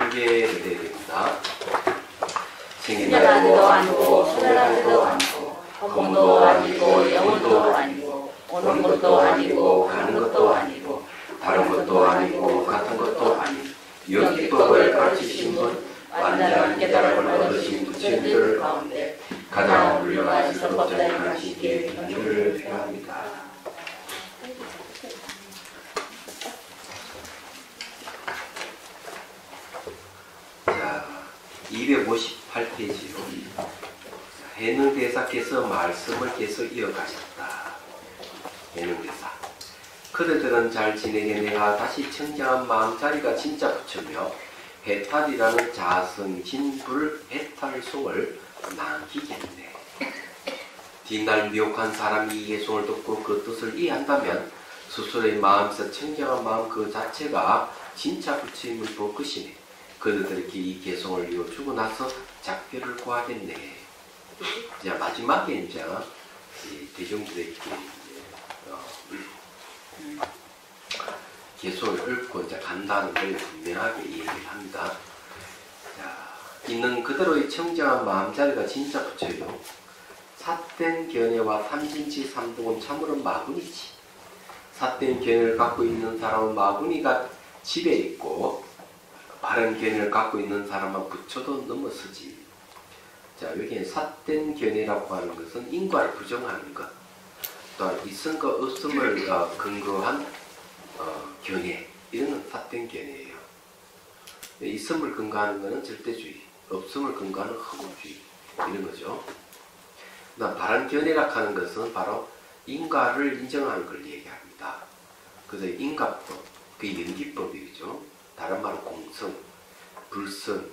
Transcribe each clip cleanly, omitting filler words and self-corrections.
경계를 해야 됩니다. 생년아들도 아니고 손해아들도 아니고 허공도 아니고 영혼도 아니고 오는 것도 아니고 가는 것도 아니고 다른 것도 아니고 같은 것도 아니고 영기법을 가르치신 분 완전한 깨달음을 얻으신 부처님들 가운데 가장 훌륭한 설법자의 가르치기에 경주를 표합니다. 자, 258페이지로 해능대사께서 말씀을 계속 이어가셨다. 해능대사. 그대들은 잘 지내게 내가 다시 청정한 마음자리가 진짜 부처며 해탈이라는 자성진불 해탈송을 남기겠네. 뒷날 미혹한 사람이 이 개송을 듣고 그 뜻을 이해한다면 스스로의 마음에서 청정한 마음 그 자체가 진짜 부처임을 볼 것이네. 그들에게 이 개송을 이어주고 나서 작별을 구하겠네. 이제 마지막에 이제 대중들에게 개송을 읽고 이제 간다는 걸 분명하게 얘기를 합니다. 자, 있는 그대로의 청정한 마음자리가 진짜 부처요. 삿된 견해와 삼진치 삼독은 참으로 마구니지. 삿된 견해를 갖고 있는 사람은 마구니가 집에 있고 바른 견해를 갖고 있는 사람은 부처도 넘어서지. 자, 여기에 삿된 견해라고 하는 것은 인과를 부정하는 것, 또한 있음과 없음을 근거한 견해, 이런 건 삿된 견해예요. 있음을 근거하는 것은 절대주의, 없음을 근거하는 허무주의, 이런 거죠. 그다음 바른 견해라고 하는 것은 바로 인과를 인정하는 걸 얘기합니다. 그래서 인과법, 그게 연기법이죠. 다른 말로 공성, 불성,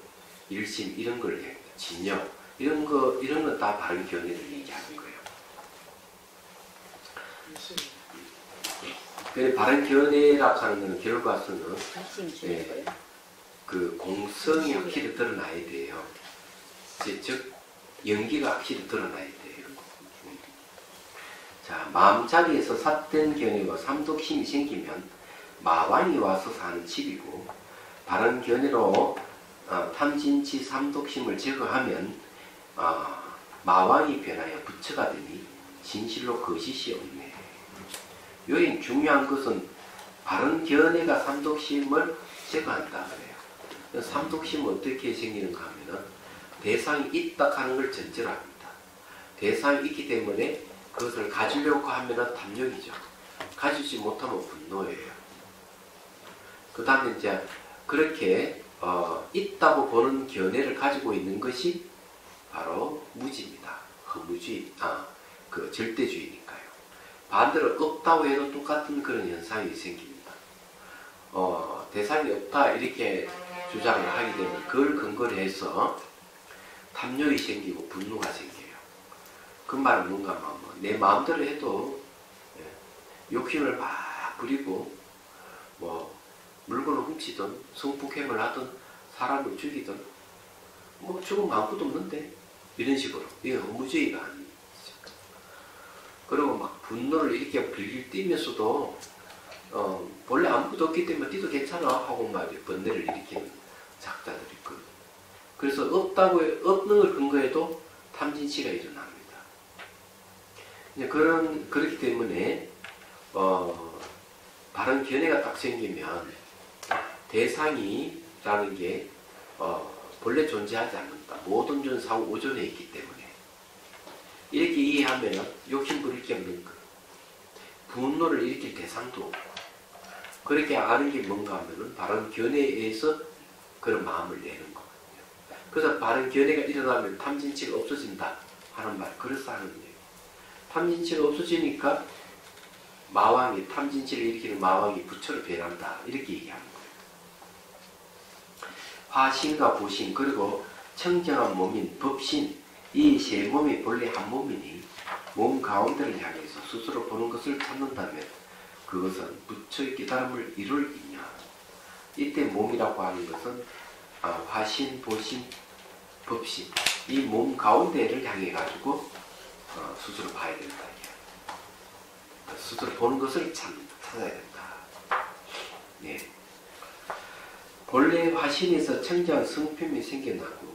일심 이런 걸 얘기합니다. 진여 이런 건 다 바른 견해를 얘기하는 거예요. 그 바른 견해라고 하는 것은 결과서는 그 공성이 확실히 드러나야 돼요. 즉 연기가 확실히 드러나야 돼요. 자, 마음자리에서 삿된 견해와 삼독심이 생기면 마왕이 와서 사는 집이고, 바른 견해로 탐진치 삼독심을 제거하면 마왕이 변하여 부처가 되니 진실로 거짓이 없네. 여기 중요한 것은 바른 견해가 삼독심을 제거한다 그래요. 삼독심은 어떻게 생기는가 하면은 대상이 있다 하는 걸 전제로 합니다. 대상이 있기 때문에 그것을 가지려고 하면은 탐욕이죠. 가지지 못하면 분노예요. 그 다음에 이제 그렇게 있다고 보는 견해를 가지고 있는 것이 바로 무지입니다. 허무주의, 그 절대주의니까요. 반대로 없다고 해도 똑같은 그런 현상이 생깁니다. 대상이 없다 이렇게 주장을 하게 되면 그걸 근거로 해서 탐욕이 생기고 분노가 생겨요. 그 말은 뭔가 하면 내 마음대로 해도 욕심을 막 부리고 뭐 물건을 훔치든 성폭행을 하든 사람을 죽이든 뭐 죽으면 아무것도 없는데 이런 식으로 이게 허무주의가 아니죠. 그리고 막 분노를 이렇게 빌빌 뛰면서도 원래 아무것도 없기 때문에 뛰도 괜찮아 하고 막 번뇌를 일으키는 작자들이 있거든요. 그래서 없는 걸 근거해도 탐진치가 일어납니다. 그렇기 때문에 바른 견해가 딱 생기면 대상이라는 게 본래 존재하지 않는다. 모든 존사고 오존에 있기 때문에 이렇게 이해하면 욕심 부릴 게 없는 거. 분노를 일으킬 대상도 없고 그렇게 아는 게 뭔가 하면은 바른 견해에 의해서 그런 마음을 내는 거거든요. 그래서 바른 견해가 일어나면 탐진치가 없어진다 하는 말, 그래서 하는 거예요. 탐진치가 없어지니까 마왕이, 탐진치를 일으키는 마왕이 부처로 변한다 이렇게 얘기하는 거예요. 화신과 부신 그리고 청정한 몸인 법신, 이 세 몸이 본래 한 몸이니 몸 가운데를 향해서 스스로 보는 것을 찾는다면 그것은 부처의 깨달음을 이룰 있냐. 이때 몸이라고 하는 것은 화신, 보신, 법신, 이 몸 가운데를 향해 가지고 스스로 봐야 된다. 스스로 보는 것을 찾아야 된다. 네. 본래 화신에서 청정 성품이 생겨나고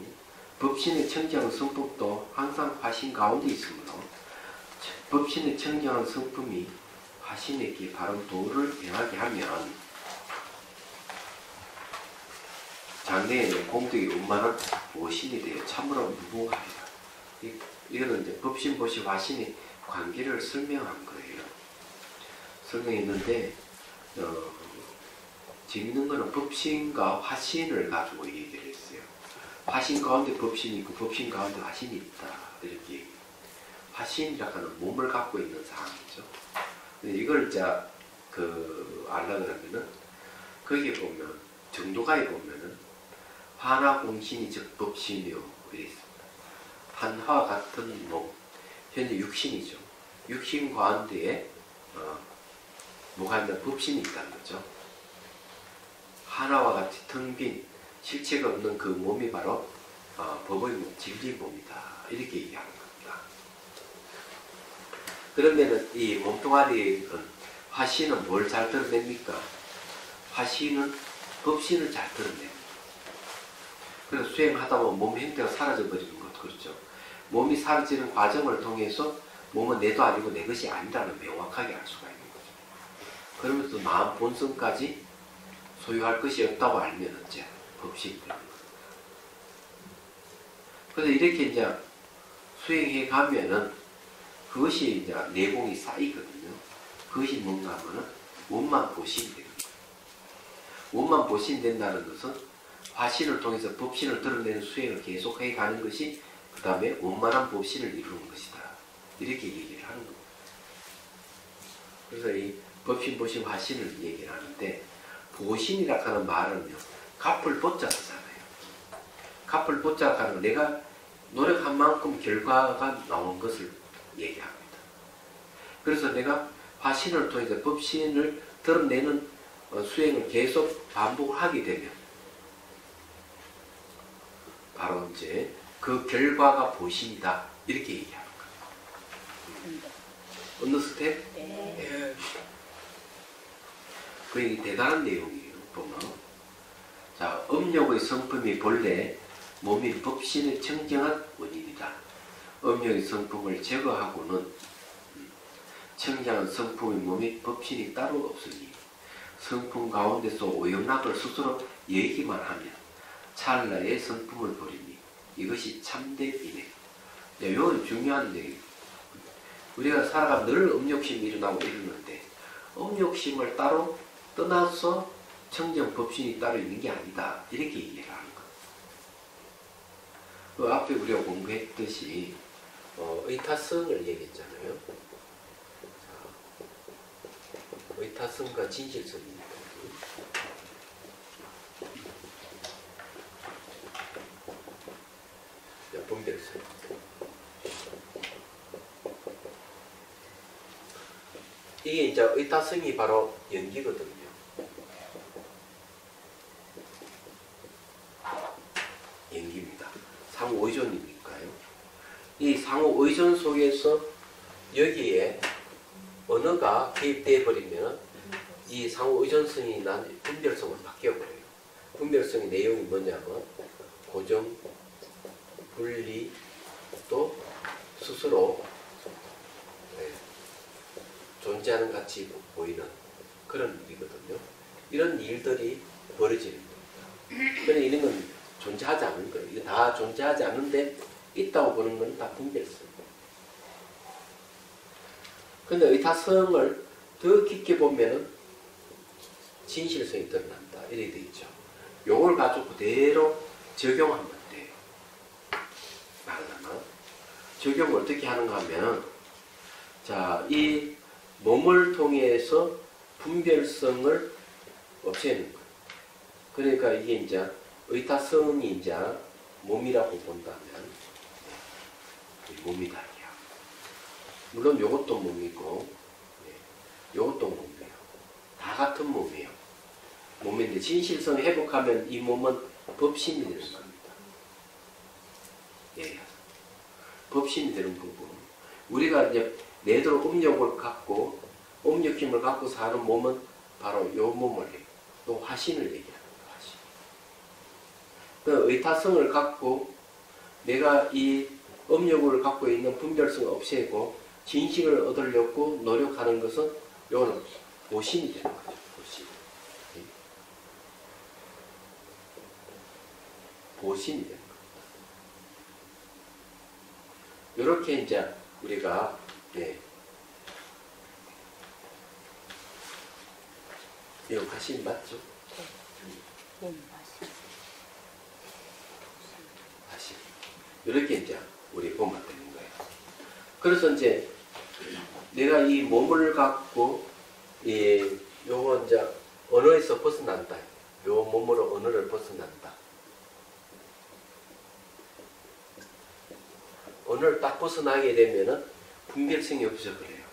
법신의 청정 성품도 항상 화신 가운데 있으므로 법신의 청정한 성품이 화신에게 바른 도를 행하게 하면 장래에는 공덕이 원만한 모신이 되어 참으로 무궁합니다. 이거는 이제 법신, 보시, 화신의 관계를 설명한 거예요. 설명했는데 재밌는 거는 법신과 화신을 가지고 얘기를 했어요. 화신 가운데 법신이 있고 법신 가운데 화신이 있다. 이렇게 얘기해요. 화신이라고 하는 몸을 갖고 있는 상황이죠. 이걸 이제 알려고 하면은 거기에 보면 정도가에 보면은 화나 공신이 즉 법신이요 이렇게 있습니다. 한화와 같은 몸, 현재 육신이죠. 육신 가운데에 뭐가 있는 법신이 있다는 거죠. 하나와 같이 텅 빈 실체가 없는 그 몸이 바로 법의 몸, 진리 몸이다. 이렇게 얘기하는 겁니다. 그러면은 이 몸뚱아리의 화신은 뭘 잘 드러냅니까? 화신은 법신을 잘 드러냅니다. 그래서 수행하다 보면 몸 형태가 사라져 버리는 것, 그렇죠. 몸이 사라지는 과정을 통해서 몸은 내도 아니고 내 것이 아니라는 명확하게 알 수가 있는 거죠. 그러면서 마음 본성까지 소유할 것이 없다고 알면 이제 법신이 되는 거예요. 그래서 이렇게 이제 수행해 가면은 그것이 이제 내공이 쌓이거든요. 그것이 뭔가 하면은 원만 보신이 되는 거예요. 원만 보신된다는 것은 화신을 통해서 법신을 드러내는 수행을 계속해 가는 것이 그 다음에 원만한 법신을 이루는 것이다. 이렇게 얘기를 하는 겁니다. 그래서 이 법신, 보신, 화신을 얘기를 하는데 보신이라고 하는 말은요. 갚을 보자 쓰잖아요. 갚을 보자고 하는 건 내가 노력한 만큼 결과가 나온 것을 얘기합니다. 그래서 내가 화신을 통해서 법신을 드러내는 수행을 계속 반복하게 되면 바로 이제 그 결과가 보신이다. 이렇게 얘기하는 거예요. 어느 스텝? 네. 그게 대단한 내용이에요. 보면. 자, 음욕의 성품이 본래 몸인 법신의 청정한 원인이다. 음욕의 성품을 제거하고는 청정한 성품의 몸이 법신이 따로 없으니 성품 가운데서 오용락을 스스로 얘기만 하면 찰나의 성품을 버리니 이것이 참됨이네. 이건 중요한 얘기예요. 우리가 살아가면 늘 음욕심이 일어나고 이러는데 음욕심을 따로 떠나서 청정 법신이 따로 있는 게 아니다. 이렇게 얘기를 하는 거예요. 그 앞에 우리가 공부했듯이 의타성을 얘기했잖아요. 의타성과 진실성입니다. 분별성. 이게 이제 의타성이 바로 연기거든요. 연기입니다. 상호 의존이니까요. 이 상호 의존 속에서 여기에 언어가 개입되어 버리면 이 상호 의존성이 난 분별성으로 바뀌어버려요. 분별성의 내용이 뭐냐면 고정, 분리, 또 스스로 존재하는 같이 보이는 그런 일이거든요. 이런 일들이 벌어지는 겁니다. 그런데 이런 건 존재하지 않는 거예요. 이거 다 존재하지 않는데 있다고 보는 건 다 분별성. 그런데 의타성을 더 깊게 보면 진실성이 드러난다. 이렇게 되어 있죠. 요걸 가지고 그대로 적용하면 돼요. 말하자면 적용을 어떻게 하는가 하면 자, 이 몸을 통해서 분별성을 없애는 거예요. 그러니까 이게 이제 의타성이 이제 몸이라고 본다면 몸이다. 물론 요것도 몸이고 요것도 몸이에요. 다 같은 몸이에요. 몸인데 진실성을 회복하면 이 몸은 법신이 되는 겁니다. 예. 법신이 되는 거고 우리가 이제 내도록 음욕을 갖고 음욕힘을 갖고 사는 몸은 바로 요 몸을 또 화신을 얘기하는 거예요. 화신. 그 의타성을 갖고 내가 이 음욕을 갖고 있는 분별성을 없애고 진실을 얻으려고 노력하는 것은 요거는 보신이 되는 거죠. 보신. 보신이 되는 거죠. 이렇게 이제 우리가 이거 화신 맞죠? 화신. 이렇게 이제 우리 보면 되는 거예요. 그래서 이제 내가 이 몸을 갖고 요거 이제 언어에서 벗어난다. 요 몸으로 언어를 벗어난다. 언어를 딱 벗어나게 되면은 분별성이 없어 그래요.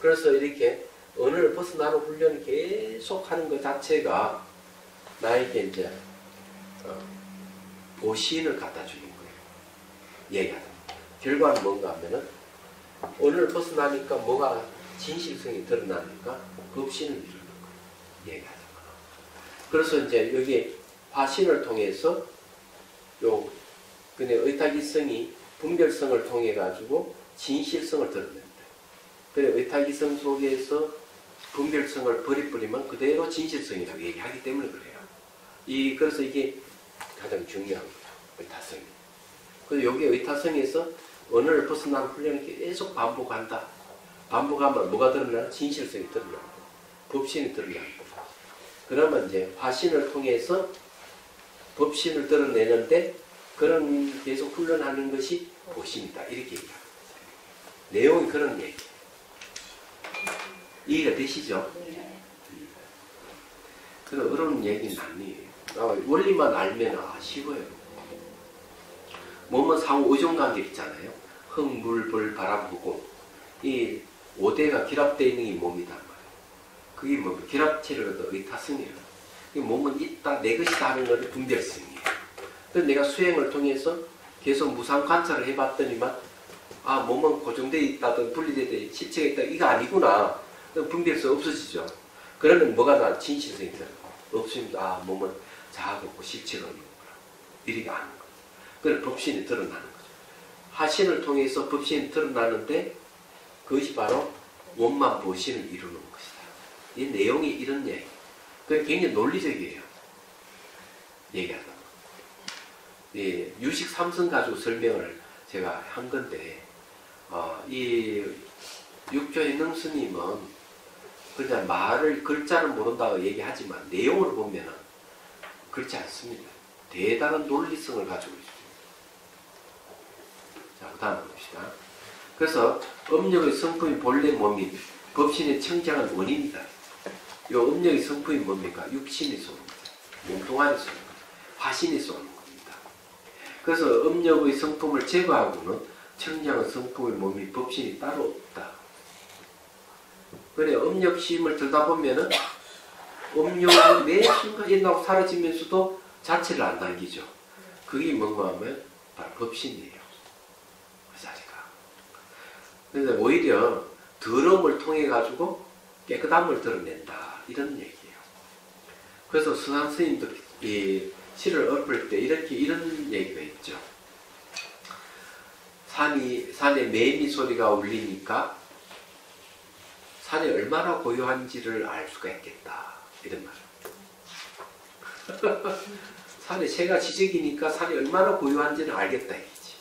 그래서 이렇게 언어를 벗어나는 훈련을 계속 하는 것 자체가 나에게 이제 보신을 갖다 주는 거예요. 얘기하다. 결과는 뭔가 하면은 언어를 벗어나니까 뭐가 진실성이 드러나니까 법신을 이루는 거예요. 얘기하다. 그래서 이제 여기 화신을 통해서 요 근데 의타기성이 분별성을 통해 가지고 진실성을 드러낸다. 그래 의타기성 속에서 분별성을 버리면 그대로 진실성이라고 얘기하기 때문에 그래요. 그래서 이게 가장 중요한 거죠. 의타성이. 그래서 여기 의타성에서 언어를 벗어나는 훈련을 계속 반복한다. 반복하면 뭐가 드러나나? 진실성이 드러나고 법신이 드러나고. 그러면 이제 화신을 통해서 법신을 드러내는데 그런 계속 훈련하는 것이 보신이다. 이렇게 얘기합니다. 내용이 그런 얘기예요. 이해가 되시죠? 그래서 어려운 얘기는 아니에요. 원리만 알면 쉬워요. 몸은 상호 의존관계 있잖아요. 흙, 물, 벌, 바람, 후공. 이 5대가 결합되어 있는 게 몸이단 말이에요. 그게 뭐 결합체를 얻어 의타성이에요. 몸은 있다, 내 것이다 하는 것은 분별성이에요. 그래서 내가 수행을 통해서 계속 무상 관찰을 해봤더니만 몸은 고정되어 있다든 분리되어 있다, 실체가 있다, 이거 아니구나. 분별성 없어지죠. 그러면 뭐가 나 진실성이 들어요. 없으면 몸은 자아가 없고 실체가 없는 거라. 이렇게 아는 거예요. 그래서 법신이 드러나는 거죠. 화신을 통해서 법신이 드러나는데 그것이 바로 원만 보신을 이루는 것이다. 이 내용이 이런 얘기. 그게 굉장히 논리적이에요. 얘기하다. 유식 삼성 가지고 설명을 제가 한 건데, 이 육조현능 스님은 그냥 글자를 모른다고 얘기하지만 내용을 보면은 그렇지 않습니다. 대단한 논리성을 가지고 있습니다. 자, 그 다음 봅시다. 그래서 음력의 성품이 본래 몸이 법신의 청정한 원인이다. 이 음력의 성품이 뭡니까? 육신이 쏘는 거죠. 몸뚱아리 쏘는 거죠. 화신이 쏘는 겁니다. 그래서 음력의 성품을 제거하고는 청정한 성품의 몸이 법신이 따로 없다. 그래 음력심을 들다 보면은 음력이 매 순간 일어나고 사라지면서도 자체를 안 남기죠. 그게 뭔가 하면 바로 법신이에요. 그 자리가. 그래서 오히려 더러움을 통해 가지고 깨끗함을 드러낸다. 이런 얘기예요. 그래서 수상 스님도 이 시를 읊을 때 이런 얘기가 있죠. 산에 매미 소리가 울리니까 산이 얼마나 고요한지를 알 수가 있겠다. 이런 말. 산에 새가 지저귀니까 산이 얼마나 고요한지는 알겠다. 이거지.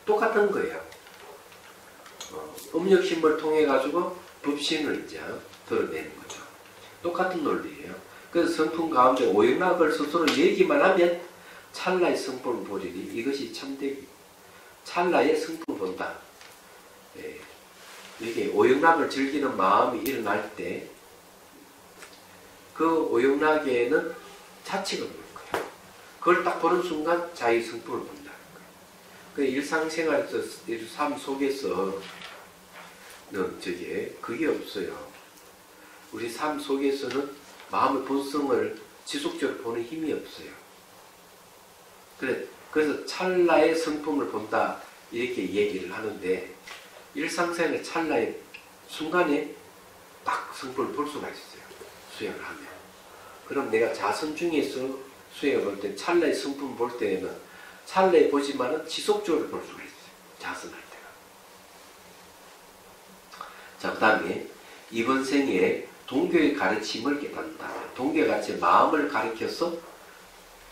똑같은 거예요. 음력심을 통해 가지고 법신을 이제 드러내는 거죠. 똑같은 논리예요. 그래서 성품 가운데 오영락을 스스로 얘기만 하면 찰나의 성품을 보리니 이것이 참되기. 찰나의 성품을 본다. 이게 오영락을 즐기는 마음이 일어날 때 그 오영락에는 자체가 없는 거예요. 그걸 딱 보는 순간 자기 성품을 본다는 거예요. 그 일상생활에서 삶 속에서는 그게 없어요. 우리 삶 속에서는 마음의 본성을 지속적으로 보는 힘이 없어요. 그래서 찰나의 성품을 본다 이렇게 얘기를 하는데 일상생활 찰나의 순간에 딱 성품을 볼 수가 있어요. 수행을 하면. 그럼 내가 자선 중에서 수행을 볼 때 찰나의 성품 볼 때에는 찰나에 보지만은 지속적으로 볼 수가 있어요. 자선할 때가. 자, 그 다음에 이번 생에 동교의 가르침을 깨닫는다. 동교의 가르침, 마음을 가르쳐서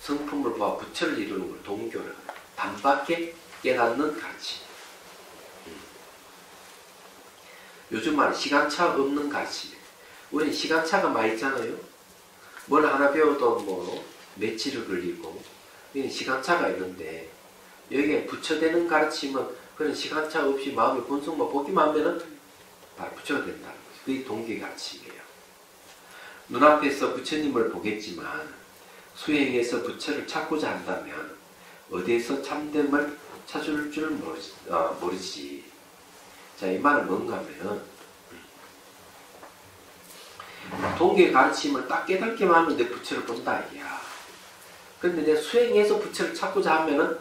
성품을 보아 부처를 이루는 걸 동교를 단박에 깨닫는 가르침. 요즘 말 시간차 없는 가르침이에요. 우리 시간차가 많이 있잖아요. 뭘 하나 배워도 뭐 며칠을 걸리고 시간차가 있는데 여기에 부처되는 가르침은 그런 시간차 없이 마음의 본성만 보기만 하면은 바로 부처가 된다는 거죠. 그게 동기의 가르침이에요. 눈앞에서 부처님을 보겠지만 수행에서 부처를 찾고자 한다면 어디에서 참됨을 찾을 줄 모르지. 자, 이 말은 뭔가 하면 동기의 가르침을 딱 깨닫기만 하면 내 부처를 본다 이야. 근데 내 수행해서 부처를 찾고자 하면은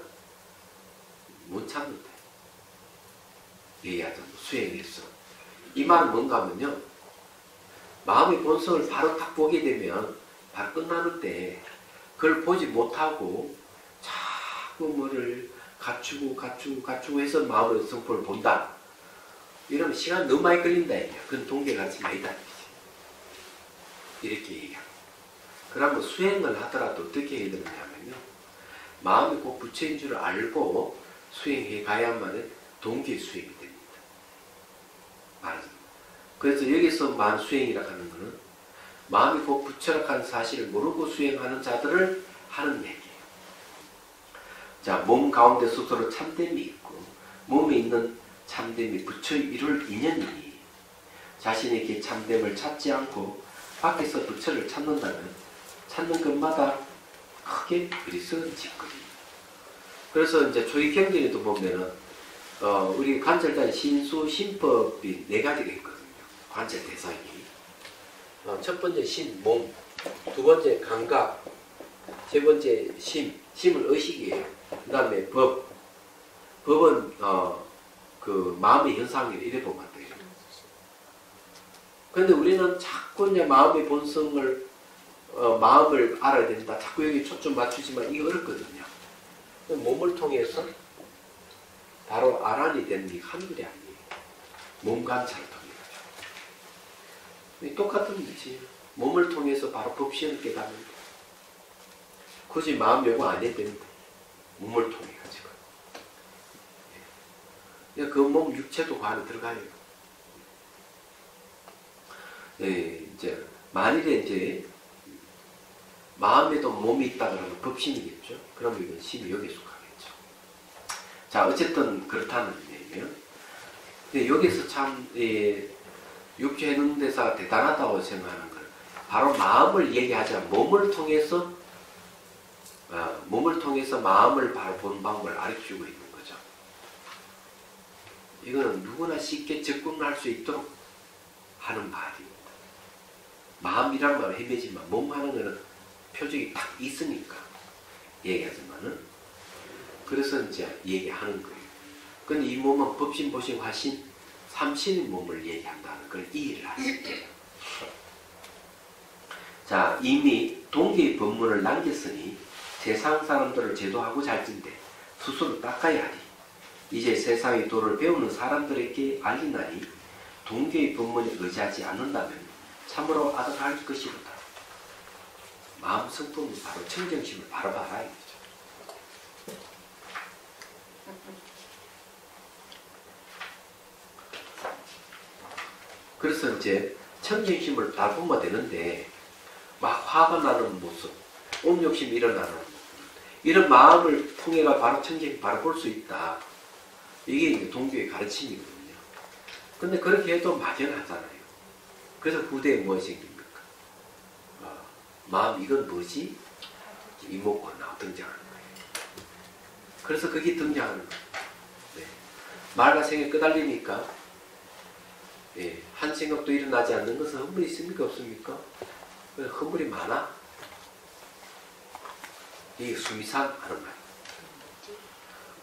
못 찾는데. 얘기하자. 수행해서. 이 말은 뭔가 하면요. 마음의 본성을 바로 딱 보게 되면 바로 끝나는데 그걸 보지 못하고 자꾸 뭐를 갖추고 해서 마음의 성품을 본다. 이러면 시간 너무 많이 걸린다 얘기야. 그건 동기의 가르침이 아니다. 이렇게 얘기하고. 그러면 수행을 하더라도 어떻게 해야 되느냐면요. 마음이 꼭 부처인 줄 알고 수행해 가야만 동기의 수행이 됩니다. 그래서 여기서 만 수행이라고 하는 것은 마음이 곧 부처라 하는 사실을 모르고 수행하는 자들을 하는 얘기예요. 자, 몸 가운데 스스로 참됨이 있고 몸에 있는 참됨이 부처의 이룰 인연이니 자신에게 참됨을 찾지 않고 밖에서 부처를 찾는다면 찾는 것마다 크게 어리석은 짓거리. 그래서 이제 조의경전에도 보면은 우리 관철단 신수 신법이 4가지가 있거든요. 관철 대상이. 첫 번째 신, 몸. 두 번째 감각. 세 번째 심. 심은 의식이에요. 그 다음에 법. 법은 그 마음의 현상이에요. 이래 보면 안 돼요. 그런데 우리는 자꾸 이제 마음의 본성을 마음을 알아야 된다. 자꾸 여기 초점 맞추지만 이게 어렵거든요. 몸을 통해서 바로 알아내야 되는 게 한글이 아니에요. 몸 관찰을 통해서. 똑같은 거지. 몸을 통해서 바로 법신을 깨닫는 거. 굳이 마음 요구 안 해야 되는데 몸을 통해 가지고. 그 몸 육체도 그 안에 들어가요. 네, 이제 만일에 이제 마음에도 몸이 있다 그러면 법신이겠죠. 그러면 이건 심이 여기에 속하겠죠. 자, 어쨌든 그렇다는 얘기예요. 여기서 참 육체해놓는 대단하다고 생각하는 건 바로 마음을 얘기하자. 몸을 통해서 마음을 바로 보는 방법을 가르치고 있는 거죠. 이거는 누구나 쉽게 접근할 수 있도록 하는 말입니다. 마음이란 말은 헤매지만 몸 하는 거는 표적이 딱 있으니까 얘기하지만은 그래서 이제 얘기하는 거예요. 근데 이 몸은 법신, 보신, 화신, 삼신의 몸을 얘기한다는 걸 이해를 하시면 돼요. 자, 이미 동기의 법문을 남겼으니 세상 사람들을 제도하고 잘진대 스스로 닦아야 하리. 이제 세상의 도를 배우는 사람들에게 알리나니 동기의 법문에 의지하지 않는다면 참으로 아득할 것이로다. 마음 성품은 바로 청정심을 바로 봐라 이거죠. 그래서 이제 청정심을 다 보면 되는데 막 화가 나는 모습, 옴욕심이 일어나는 모습, 이런 마음을 통해가 바로 청정심 바로 볼 수 있다. 이게 이제 동교의 가르침이거든요. 근데 그렇게 해도 막연하잖아요. 그래서 후대에 무엇이 생깁니까? 마음 이건 뭐지? 이목구가 나와 등장하는 거예요. 그래서 그게 등장하는 거예요. 네. 말과 생에 끄달리니까 한 생각도 일어나지 않는 것은 허물이 있습니까? 없습니까? 허물이 많아? 이게 수미상 하는 말이에요.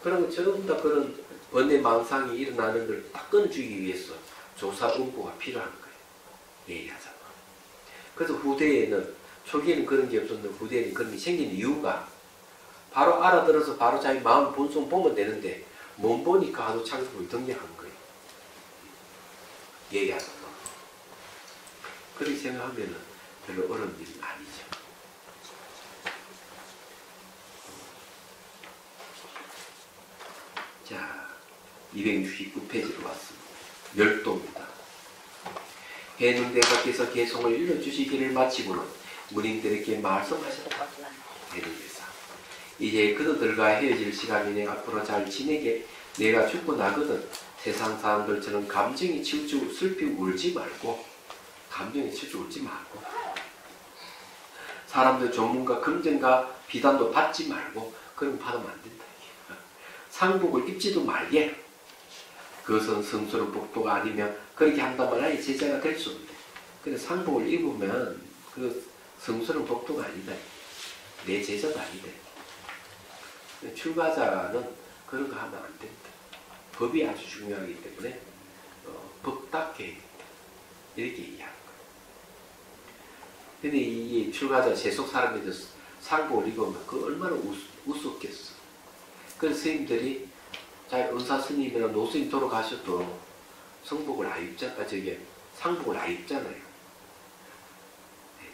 그러면 전부 다 그런 번뇌 망상이 일어나는 걸 딱 끊어주기 위해서 조사, 응고가 필요한 거예요. 얘기하자면. 그래서 후대에는 초기에는 그런 게 없었는데 후대에는 그런 게 생긴 이유가 바로 알아들어서 바로 자기 마음 본성 보면 되는데 못 보니까 하도 창조를 등장한 거예요. 얘기하는 거. 그렇게 생각하면 별로 어려운 일은 아니죠. 자, 269페이지로 왔습니다. 멸도입니다. 해능대사께서 개성을 일러주시기를 마치고는 문인들에게 말씀하셨다. 해능대사, 이제 그들과 헤어질 시간이니 앞으로 잘 지내게. 내가 죽고 나거든 세상 사람들처럼 감정이 치우치고 슬피 울지 말고, 감정이 치우치고 울지 말고, 사람들 전문가 긍정과 비단도 받지 말고, 그런 받으면 안 된다. 상복을 입지도 말게. 그것은 성스러운 복도가 아니면 그렇게 한다면 아예 제자가 될 수 없는데, 근데 상복을 입으면 그 성스러운 복도가 아니다. 내 제자도 아니다. 출가자는 그런 거 하면 안 된다. 법이 아주 중요하기 때문에 법답게 해야 된다. 이렇게 얘기하는 거예요. 근데 이 출가자 세속 사람들이 상복을 입으면 그 얼마나 우습겠어. 그래서 스님들이 자기 은사 스님이나 노스님 돌아가셔도 성복을 안 입잖아, 상복을 안 입잖아요. 네.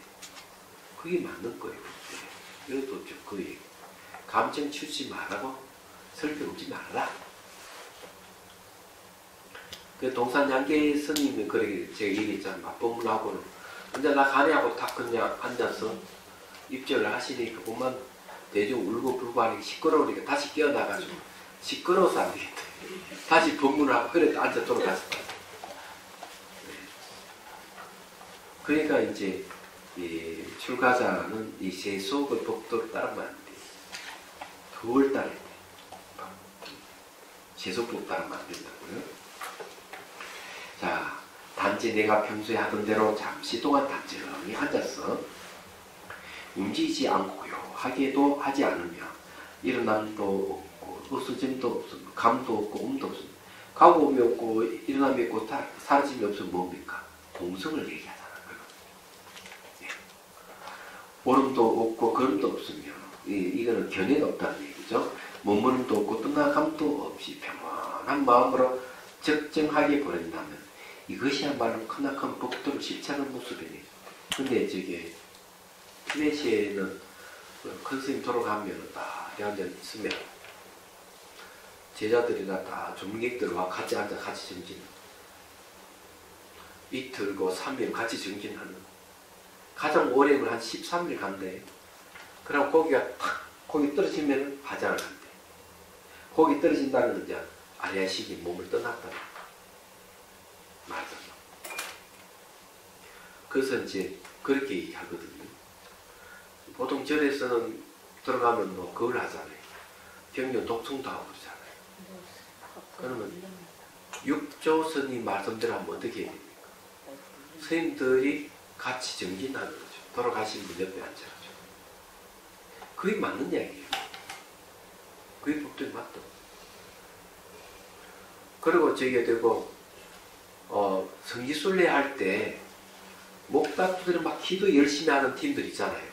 그게 맞는 거예요. 네. 이것도 그 얘기. 감정 치우지 말라고, 슬피 울지 말라. 그 동산양계 스님이 그렇게 제가 얘기했잖아요. 맞법문하고는. 근데 나 가네하고 딱 그냥 앉아서 입절을 하시니까 그만 대중 울고 불고 하니까 시끄러우니까 다시 깨어나가지고 시끄러워서 안 되겠다. 다시 법문을 하고 그래 앉아 돌아갔어. 네. 그러니까 이제 이 출가자는 이 세속의 법도를 따르면 안 돼. 그걸 따라야 돼. 세속법 따르면 안 된다고요. 자, 단지 내가 평소에 하던 대로 잠시 동안 단정히 앉아서 움직이지 않고요. 하기도 하지 않으며 일어남도 없고 없어짐도 없습니다. 감도 없고 음도 없습니다. 가고 오미 없고 일어남이 없고 사라짐이 없으면 뭡니까? 공성을 얘기하잖아요. 예. 오름도 없고 걸음도 없으며 이거는 견해가 없다는 얘기죠. 몸무림도 없고 떠나감도 없이 평온한 마음으로 적정하게 보낸다면 이것이야말로 크나큰 복도를 실천하는 모습이네요. 근데 저게 티베트에는 큰 스님 돌아가면 딱 앉아 있으면 제자들이나 다 전문객들과 같이 앉아 같이 정진, 이틀고 3일 같이 정진하는, 가장 오래는 한 13일 간대. 그럼 고기가 탁 고기 떨어지면 화장을 한대. 고기 떨어진다는 이제 아리아식이 몸을 떠났다 말이죠. 그래서 이제 그렇게 얘기하거든요. 보통 절에서는 들어가면 뭐 그걸 하잖아요. 경전 독성도 하고 그러잖아요. 그러면 육조 스님 말씀대로 하면 어떻게 해야 됩니까? 스님들이 같이 정진하는 거죠. 돌아가신 분 옆에 앉아가지고. 그게 맞는 이야기예요. 그게 법도에 맞다. 그리고 저게 되고 성지순례 할 때 목닥두들이 막 기도 열심히 하는 팀들 있잖아요.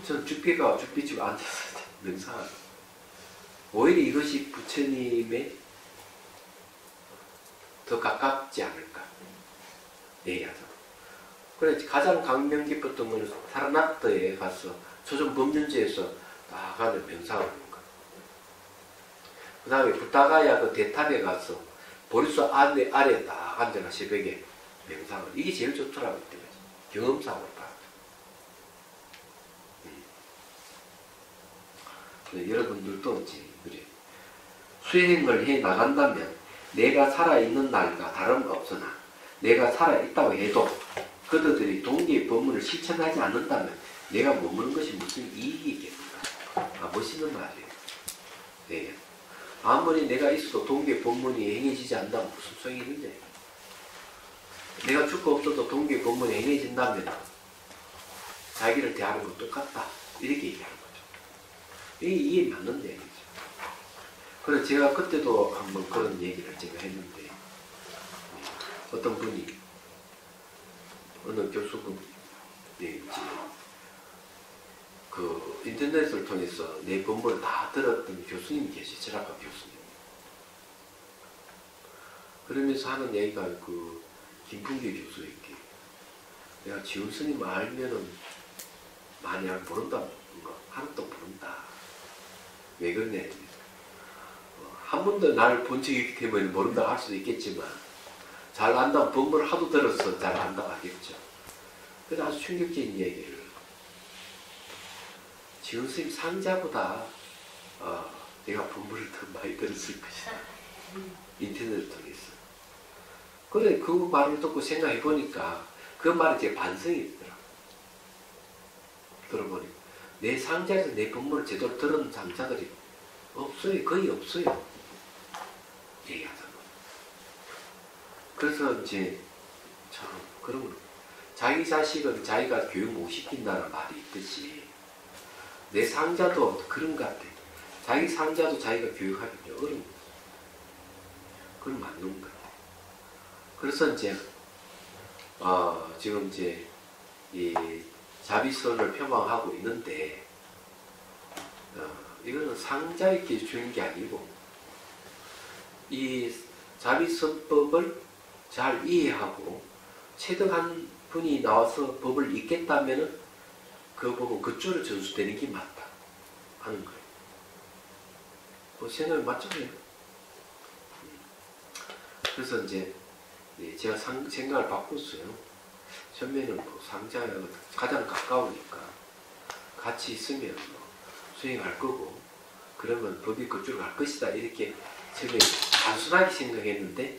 저는 죽비집 앉아서 명상하고, 오히려 이것이 부처님에 더 가깝지 않을까 얘기하죠. 그래서 가장 감명 깊었던 것은 사라나트에 가서 조선 법륜제에서 나가는 명상을 하는 거예요. 그 다음에 부타가야 그 대탑에 가서 보리수 아래에 딱 앉아가 새벽에 명상을, 이게 제일 좋더라고요. 경험상으로 봐. 여러분들도 이제 그래. 수행을 해 나간다면 내가 살아있는 날과 다름없으나 내가 살아있다고 해도 그들이 동계의 법문을 실천하지 않는다면 내가 머무는 것이 무슨 이익이 있겠는가. 멋있는 말이에요. 네. 아무리 내가 있어도 동계의 법문이 행해지지 않는다면 무슨 소용이 있는데, 내가 죽고 없어도 동계의 법문이 행해진다면 자기를 대하는 건 똑같다. 이렇게 얘기하는 거죠. 이게 맞는 얘기죠. 그래서 제가 그때도 한번 그런 얘기를 제가 했는데, 어떤 분이, 어느 교수분, 이제 그 인터넷을 통해서 내 법문을 다 들었던 교수님이 계시, 철학과 교수님. 그러면서 하는 얘기가 그 김풍기 교수에게 내가 지훈 스님 알면은 만약 모른다, 하나도 모른다. 왜 그러냐? 한 번도 나를 본 적이 있기 때문에 모른다고 할 수도 있겠지만 잘 안다고 법문을 하도 들어서 잘 안다고 하겠죠. 그래서 아주 충격적인 얘기를 지훈 스님 상자보다 내가 법문을 더 많이 들었을 것이다. 인터넷을 통해서. 그래 그 말을 듣고 생각해 보니까 그 말이 제 반성이 되더라고. 들어보니 내 상자에서 내 법문을 제대로 들은 상자들이 없어요. 거의 없어요. 얘기하자면. 그래서 이제 참 그런 자기 자식은 자기가 교육 못 시킨다는 말이 있듯이 내 상자도 그런 것 같아. 자기 상자도 자기가 교육하기 어려운 거지. 그건 맞는 것 같아. 그래서 이제 지금 이제 이 자비선을 표방하고 있는데 이거는 상자에게 주는 게 아니고 이 자비선법을 잘 이해하고 체득한 분이 나와서 법을 읽겠다면은 그 법은 그쪽으로 전수되는 게 맞다 하는 거예요. 그 생각이 맞잖아요. 그래서 이제 제가 생각을 바꿨어요. 처음에는 뭐 상자가 가장 가까우니까 같이 있으면 뭐 수행할 거고 그러면 법이 그쪽으로 갈 것이다 이렇게 처음에 단순하게 생각했는데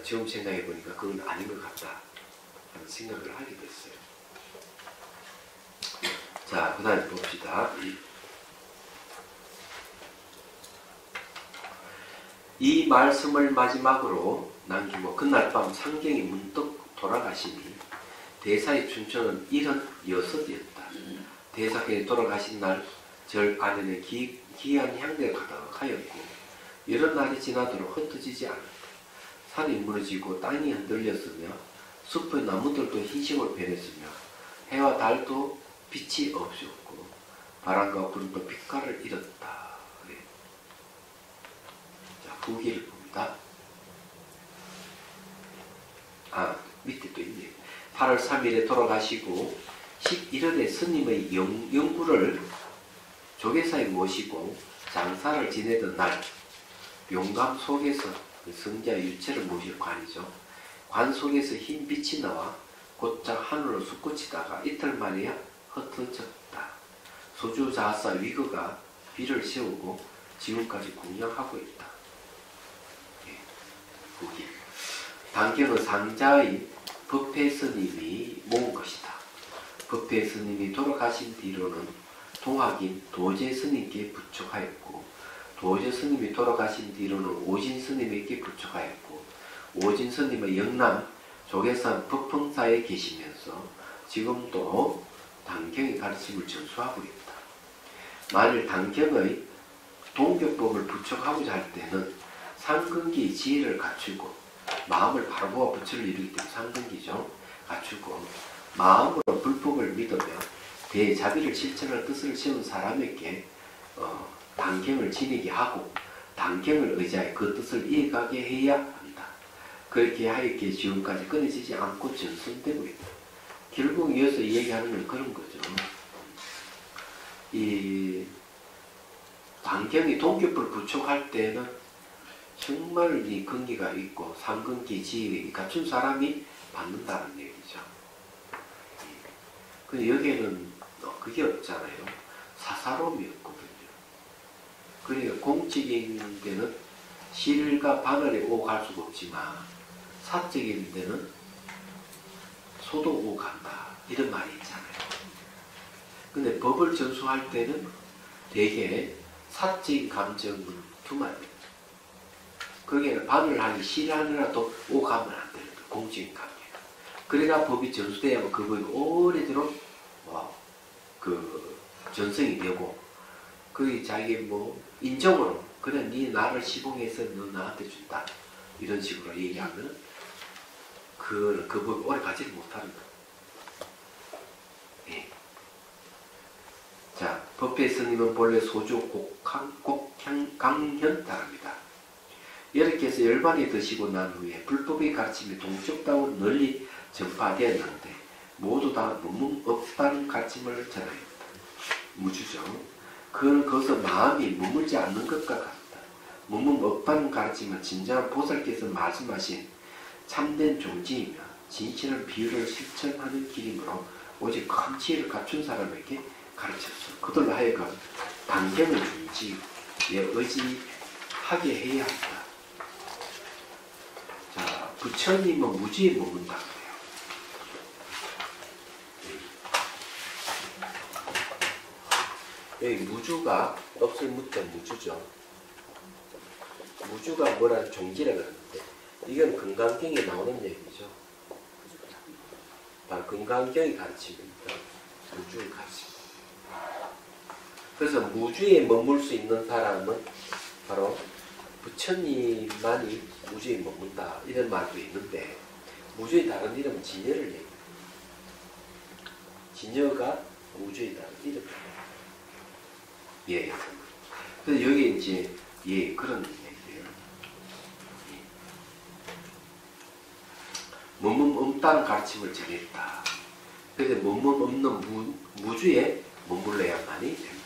지금 생각해 보니까 그건 아닌 것 같다 하는 생각을 하게 됐어요. 자, 그 다음에 봅시다. 이 말씀을 마지막으로 남기고 그날 밤 상경이 문득 돌아가시니 대사의 춘천은 76이었다. 대사께서 돌아가신 날 절 안에는 기이한 향기가 가득하였고 여러 날이 지나도록 흩어지지 않았다. 산이 무너지고 땅이 흔들렸으며 숲의 나무들도 흰색으로 변했으며 해와 달도 빛이 없었고 바람과 구름도 빛깔을 잃었다. 그래. 자, 후기를 봅니다. 밑에 또 있네요. 8월 3일에 돌아가시고 11월에 스님의 영구를 조계사에 모시고 장사를 지내던 날 용감 속에서 성자의 유체를 모실 관이죠. 관 속에서 흰 빛이 나와 곧장 하늘로 솟구치다가 이틀 만에야 흩어졌다. 소주자사 위거가 비를 세우고 지금까지 공양하고 있다. 후기. 단경은 상자의 법회 스님이 모은 것이다. 법회 스님이 돌아가신 뒤로는 동학인 도제 스님께 부축하였고 도제 스님이 돌아가신 뒤로는 오진 스님에게 부축하였고 오진 스님의 영남 조계산 법흥사에 계시면서 지금도 단경의 가르침을 전수하고 있다. 만일 단경의 동격법을 부축하고자 할 때는 상근기 지혜를 갖추고 마음을 바로 보아 부처를 이루기 때문에 상근기죠. 갖추고 마음으로 불법을 믿으며 대자비를 실천할 뜻을 세운 사람에게 단경을 지니게 하고 단경을 의지하여 그 뜻을 이해가게 해야 한다. 그렇게 하였기에 지금까지 끊어지지 않고 전승되고 있다. 결국 이어서 얘기하는 건 그런 거죠. 이 단경이 동격법을 부축할 때는 정말 이 근기가 있고 상근기 지혜가 갖춘 사람이 받는다는 얘기죠. 근데 여기에는 그게 없잖아요. 사사로움이 없거든요. 그러니까 공적인 데는 실과 바늘에 오갈 수가 없지만 사적인 데는 소도 오간다 이런 말이 있잖아요. 근데 법을 전수할 때는 되게 사적인 감정은 두말이에요. 거기에는 바늘하니 실하느라도 오가면 안 되는 거예요. 공적인 관계. 그래야 법이 전수돼야만 그 법이 오래도록 그 전승이 되고 그 자기 뭐 인정으로 그래 네 나를 시봉해서 너 나한테 준다 이런 식으로 얘기하면 그 법이 오래 가지를 못하는 거예요. 법회 스님은 본래 소주 강현타랍니다. 이렇게 해서 열반이 드시고 난 후에 불법의 가르침이 동쪽다운 널리 전파되었는데 모두 다 문문 없다는 가르침을 전합니다. 무주죠. 그것은 마음이 머물지 않는 것과 같다. 문문 없다는 가르침은 진정한 보살께서 말씀하신 참된 종지이며 진실한 비유를 실천하는 길이므로 오직 큰 지혜를 갖춘 사람에게 가르쳤어. 그들로 하여금 단견을 중지에 의지하게 해야 한다. 자, 부처님은 무지에 머문다 그래요. 여기 무주가 없을 무때 무주죠. 무주가 뭐라 종지라 그러는데 이건 금강경에 나오는 얘기죠. 바로 금강경의 가르침입니다. 무주의 가르침. 그래서 무주에 머물 수 있는 사람은 바로 부처님만이 무주에 머문다 이런 말도 있는데 무주의 다른 이름은 진여를 얘기해요. 진여가 무주의 다른 이름이에요. 예. 그래서 여기 이제 예 그런 얘기예요. 몸몸 없다는 가르침을 전했다. 그래서 몸몸 없는 무주에 머물러야만이 된다.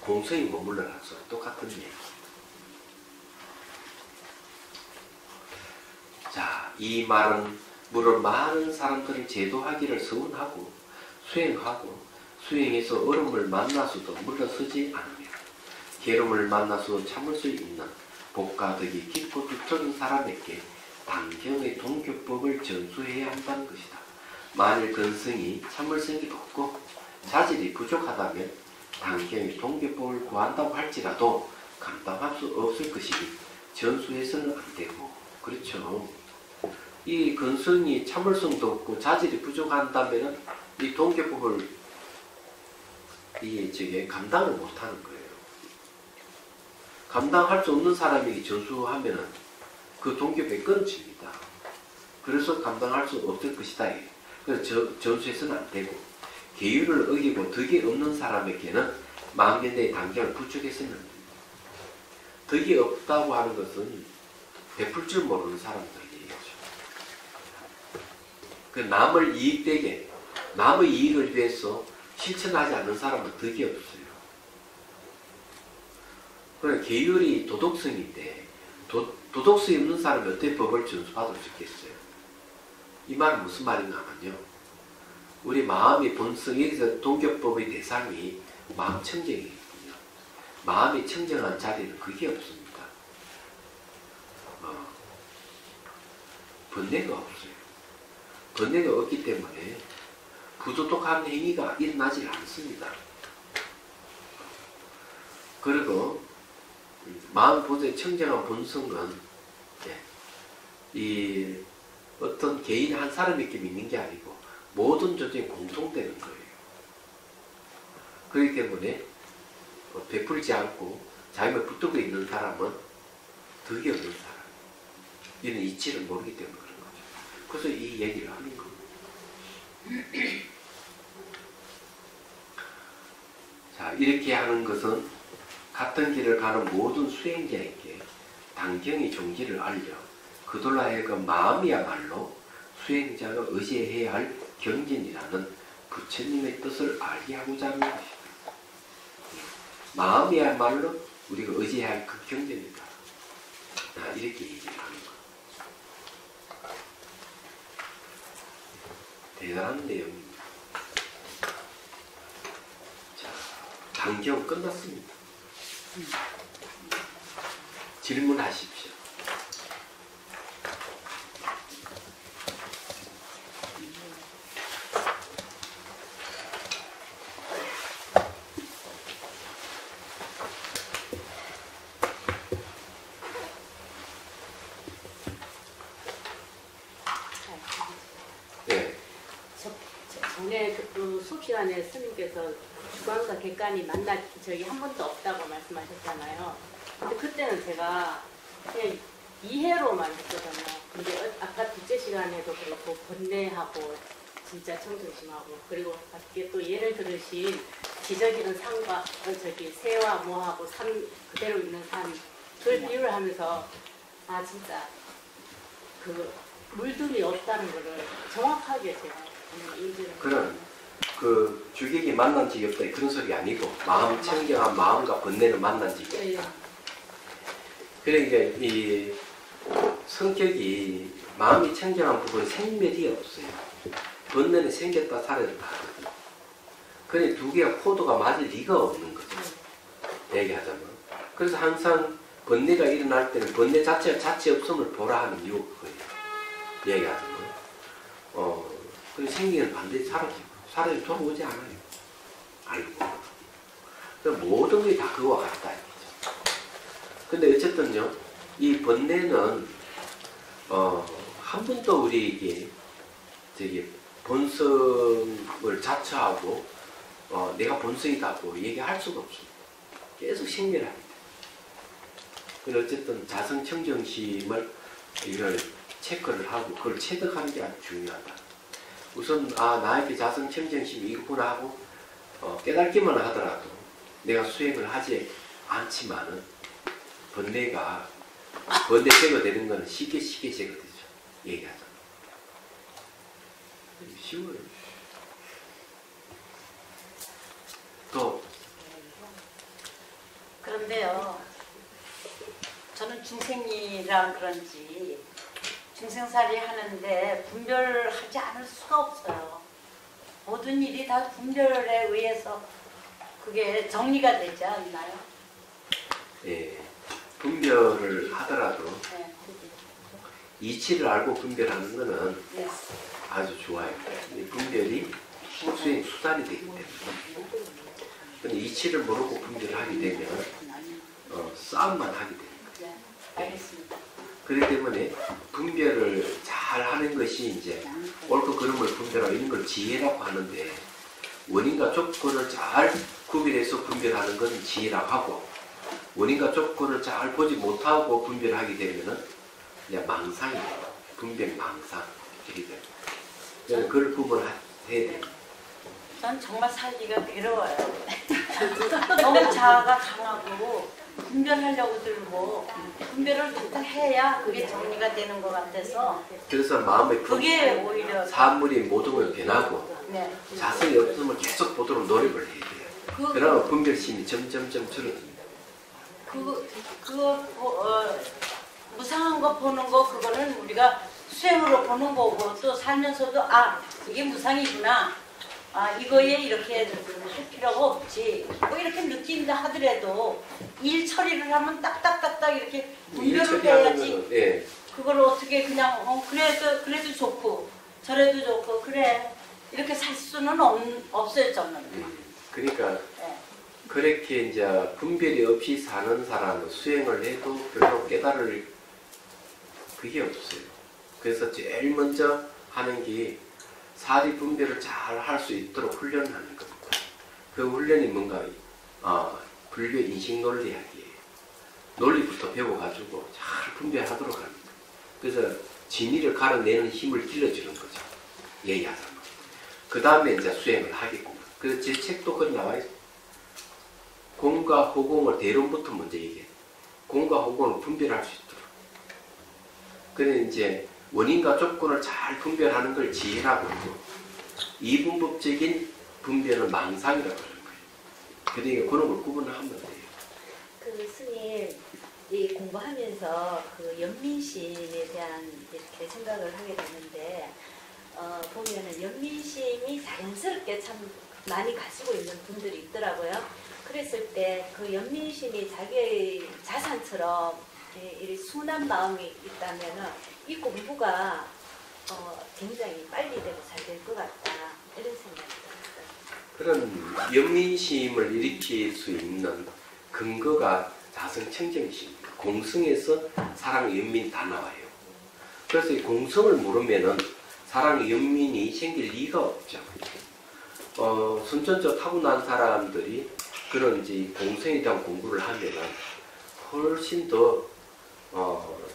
공성이 머물러라서 똑같은 얘기. 자, 이 말은 물론 많은 사람들을 제도하기를 서운하고 수행해서 얼음을 만나서도 물러서지 않으며 괴로움을 만나서 참을 수 있는 복과 덕이 깊고 두터운 사람에게 단경의 동교법을 전수해야 한다는 것이다. 만일 근성이 참을성이 없고 자질이 부족하다면 단경의 동교법을 구한다고 할지라도 감당할 수 없을 것이니 전수해서는 안 되고 그렇죠. 이 근성이 참을성도 없고 자질이 부족한다면 이 동교법을 감당을 못하는 거예요. 감당할 수 없는 사람에게 전수하면 그 동교법이 끊어집니다. 그래서 감당할 수 없을 것이다. 그래서 전수해서는 안 되고 계율을 어기고 덕이 없는 사람에게는 만견대의 단경을 부축해서는 안 됩니다. 덕이 없다고 하는 것은 베풀 줄 모르는 사람들의 얘기죠. 그 남을 이익되게 남의 이익을 위해서 실천하지 않는 사람은 덕이 없어요. 그러니까 계율이 도덕성인데 도덕성이 없는 사람이 어떻게 법을 전수받을 수 있겠어요? 이 말은 무슨 말인가 하면요. 우리 마음이 본성, 여기서 동교법의 대상이 마음 청정이거든요. 마음이 청정한 자리는 그게 없습니다. 번뇌가 없어요. 번뇌가 없기 때문에 부도덕한 행위가 일어나지 않습니다. 그리고 마음 본성의 청정한 본성은 이 어떤 개인 한 사람에게 믿는 게 아니고 모든 존재에 공통되는 거예요. 그렇기 때문에 베풀지 않고 자기만 붙들고 있는 사람은 덕이 없는 사람. 이는 이치를 모르기 때문에 그런 거죠. 그래서 이 얘기를 하는 겁니다. 자, 이렇게 하는 것은 같은 길을 가는 모든 수행자에게 단경의 종지를 알려 그들로 하여금 마음이야말로 수행자가 의지해야 할 경진이라는 부처님의 뜻을 알게 하고자 하는 것이다. 마음이야말로 우리가 의지해야 할 그 경진이다. 이렇게 얘기를 하는 거예요. 대단한 내용입니다. 자, 단경 끝났습니다. 질문하십시오. 전에 그 수업 시간에 스님께서 주관과 객관이 만나 저기 한 번도 없다고 말씀하셨잖아요. 근데 그때는 제가 그냥 이해로만 했거든요. 근데 아까 둘째 시간에도 그렇고 번뇌하고 진짜 청정심하고 그리고 밖에 또 예를 들으신 지저귀는 산과 저기 새와 뭐하고 산 그대로 있는 산 그걸 비유를 하면서 아 진짜 그 물들이 없다는 거를 정확하게 제가 인지를 그런 그 주객이 만난 적이 없다 그런 소리 아니고 마음 청정한 마음과 번뇌는 만난 적이 없다. 예, 예. 그러니까 이 성격이 마음이 청정한 부분은 생멸이 없어요. 번뇌는 생겼다 사라졌다 하거든요. 그러니 두 개가 포도가 맞을 리가 없는 거죠. 얘기하자면. 그래서 항상 번뇌가 일어날 때는 번뇌 자체 없음을 보라 하는 이유가 그거예요. 얘기하자면. 그 생기는 반드시 사라지고 돌아오지 않아요. 알고. 모든 게 다 그거와 같다. 이거죠. 근데 어쨌든요, 이 번뇌는, 한 번도 우리에게, 본성을 자처하고, 내가 본성이다고 얘기할 수가 없습니다. 계속 생멸합니다. 근데 어쨌든 자성청정심을 이걸 체크를 하고, 그걸 체득하는 게 아주 중요하다. 우선 나에게 자성청정심이 이거구나 하고 깨닫기만 하더라도 내가 수행을 하지 않지만은 번뇌 제거되는 것은 쉽게 제거되죠. 얘기하자면. 쉬워요. 또 그런데요, 저는 중생이라 그런지 중생살이 하는데 분별하지 않을 수가 없어요. 모든 일이 다 분별에 의해서 그게 정리가 되지 않나요? 예, 분별을 하더라도 네. 이치를 알고 분별하는 것은 네. 아주 좋아요. 이 분별이 수행 수단이 되기 때문에. 근데 이치를 모르고 분별을 하게 되면 싸움만 하게 됩니다. 네. 알겠습니다. 그렇기 때문에 분별을 잘 하는 것이 이제 옳고 그름을 분별하고 이런 걸 지혜라고 하는데 원인과 조건을 잘 구별해서 분별하는 것은 지혜라고 하고 원인과 조건을 잘 보지 못하고 분별하게 되면은 이제 망상이에요. 분별 망상. 이렇게 됩니다. 그래서 그걸 구분해야 돼요. 전 정말 살기가 괴로워요. 너무 자아가 강하고 분별하려고 들고 분별을 딱 해야 그게 정리가 되는 것 같아서 그래서 마음의 그게 오히려 사물이 모든 걸 변하고 네. 자성이 없음을 계속 보도록 노력을 해야 돼요. 그러면 분별심이 점점점 줄어듭니다. 무상한 거 보는 거 그거는 우리가 수행으로 보는 거고 또 살면서도 이게 무상이구나. 이거에 이렇게 할 필요가 없지. 뭐 이렇게 느낀다 하더라도 일 처리를 하면 딱딱딱딱 이렇게 분별을 해야지. 예. 그걸 어떻게 그냥 그래도 좋고 저래도 좋고 그래 이렇게 살 수는 없어요 저는. 그러니까 네. 그렇게 이제 분별이 없이 사는 사람은 수행을 해도 별로 깨달을 그게 없어요. 그래서 제일 먼저 하는 게 사리 분별을 잘 할 수 있도록 훈련하는 겁니다. 그 훈련이 뭔가 불교 인식 논리학이에요. 논리부터 배워가지고 잘 분별하도록 합니다. 그래서 진리를 가려내는 힘을 길러주는 거죠. 얘기하자면. 그 다음에 이제 수행을 하겠구나. 그래서 제 책도 거기 나와 있어요. 공과 허공을 대론부터 먼저 얘기해요. 공과 허공을 분별할 수 있도록. 그래 이제 원인과 조건을 잘 분별하는 걸 지혜라고 하고 이분법적인 분별은 망상이라고 하는 거예요. 그러니까 그런 걸 구분하면 돼요. 그 스님 이 공부하면서 그 연민심에 대한 이렇게 생각을 하게 됐는데 보면은 연민심이 자연스럽게 참 많이 가지고 있는 분들이 있더라고요. 그랬을 때 그 연민심이 자기의 자산처럼 이 순한 마음이 있다면은 이 공부가 굉장히 빨리 되고 잘 될 것 같다 이런 생각이 들었어요. 그런 연민심을 일으킬 수 있는 근거가 자성청정심입니다. 공성에서 사랑, 연민 다 나와요. 그래서 이 공성을 모르면은 사랑, 연민이 생길 리가 없죠. 선천적 타고난 사람들이 그런 이제 공성에 대한 공부를 하면은 훨씬 더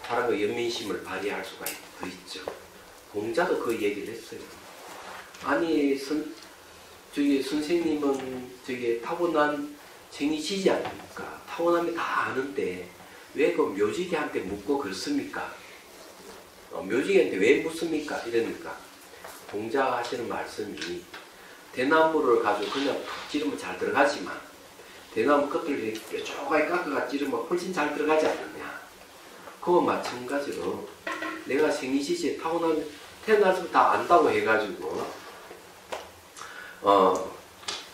사랑과 연민심을 발휘할 수가 더 있죠. 공자도 그 얘기를 했어요. 아니 저기 선생님은 저기 타고난 생이시지 않습니까? 타고남이 다 아는데 왜 그 묘지개한테 묻고 그렇습니까? 묘지개한테 왜 묻습니까? 이러니까 공자 하시는 말씀이 대나무를 가지고 그냥 푹 찌르면 잘 들어가지만 대나무 끝을 이렇게 뾰족하게 깎아가 찌르면 훨씬 잘 들어가지 않느냐. 그거 마찬가지로 내가 생이시지에 타고나면 태어나서부터 다 안다고 해가지고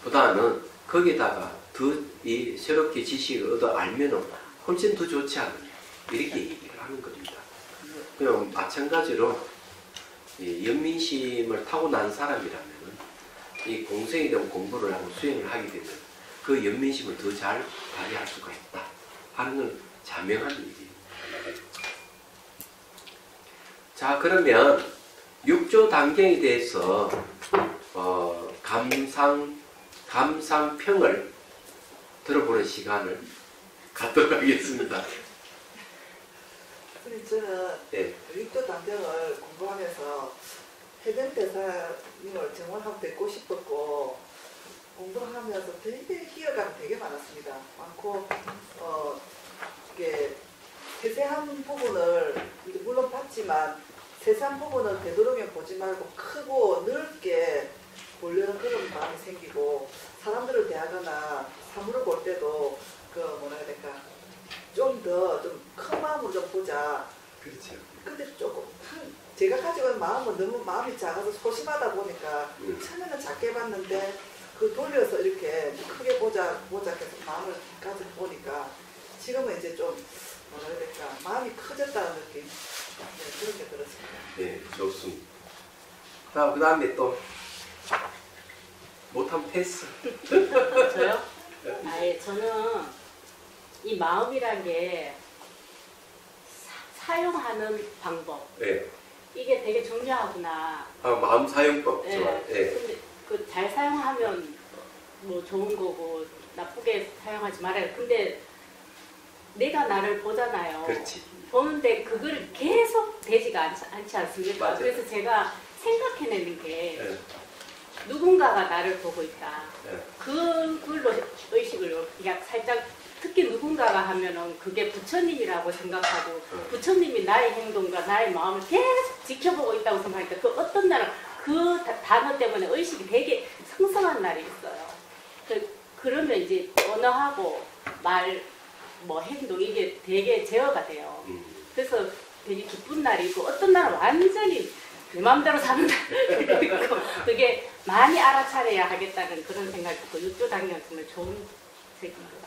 보다는 거기다가 더 이 새롭게 지식을 얻어 알면은 훨씬 더 좋지 않느냐 이렇게 얘기를 하는 겁니다. 그럼 마찬가지로 이 연민심을 타고난 사람이라면은 이 공생에 대한 공부를 하고 수행을 하게 되면 그 연민심을 더 잘 발휘할 수가 있다 하는 걸 자명한 얘기입니다. 자, 그러면 6조 단경에 대해서 감상평을 들어보는 시간을 갖도록 하겠습니다. 저는 네. 육조 단경을 공부하면서 해변 대사님을 정말 한번 뵙고 싶었고 공부하면서 되게 희열감이 되게 많았습니다. 많고 이게 세세한 부분을 물론 봤지만 세세한 부분을 되도록이면 보지 말고 크고 넓게 보려는 그런 마음이 생기고 사람들을 대하거나 사물을 볼 때도 그 뭐라 해야 될까 좀 더 좀 큰 마음으로 좀 보자. 그렇죠. 근데 조금 제가 가지고 있는 마음은 너무 마음이 작아서 소심하다 보니까 처음에는 작게 봤는데 그 돌려서 이렇게 크게 보자 계속 마음을 가지고 보니까 지금은 이제 좀 뭐라 해야 될까 마음이 커졌다는 느낌. 네, 그렇게 들었습니다. 네, 좋습니다. 자, 그 다음에 또 못한 패스. 저요? 아예 저는 이 마음이란 게 사용하는 방법 네. 이게 되게 중요하구나. 마음 사용법. 네. 좋아요. 네. 근데 그 잘 사용하면 뭐 좋은 거고 나쁘게 사용하지 말아요. 근데 내가 나를 보잖아요. 그렇지. 보는데 그걸 계속 되지가 않지 않습니까? 맞아요. 그래서 제가 생각해내는 게 네. 누군가가 나를 보고 있다. 네. 그걸로 의식을 그냥 살짝 특히 누군가가 하면은 그게 부처님이라고 생각하고 부처님이 나의 행동과 나의 마음을 계속 지켜보고 있다고 생각하니까 그 어떤 날은 그 단어 때문에 의식이 되게 성성한 날이 있어요. 그러면 이제 언어하고 말, 뭐 행동 이게 되게 제어가 돼요. 그래서 되게 기쁜 날이 있고 어떤 날은 완전히 내 마음대로 사는 날이 있고 그게 많이 알아차려야 하겠다는 그런 생각이 있고 육조 단경 정말 좋은 책인 것 같습니다.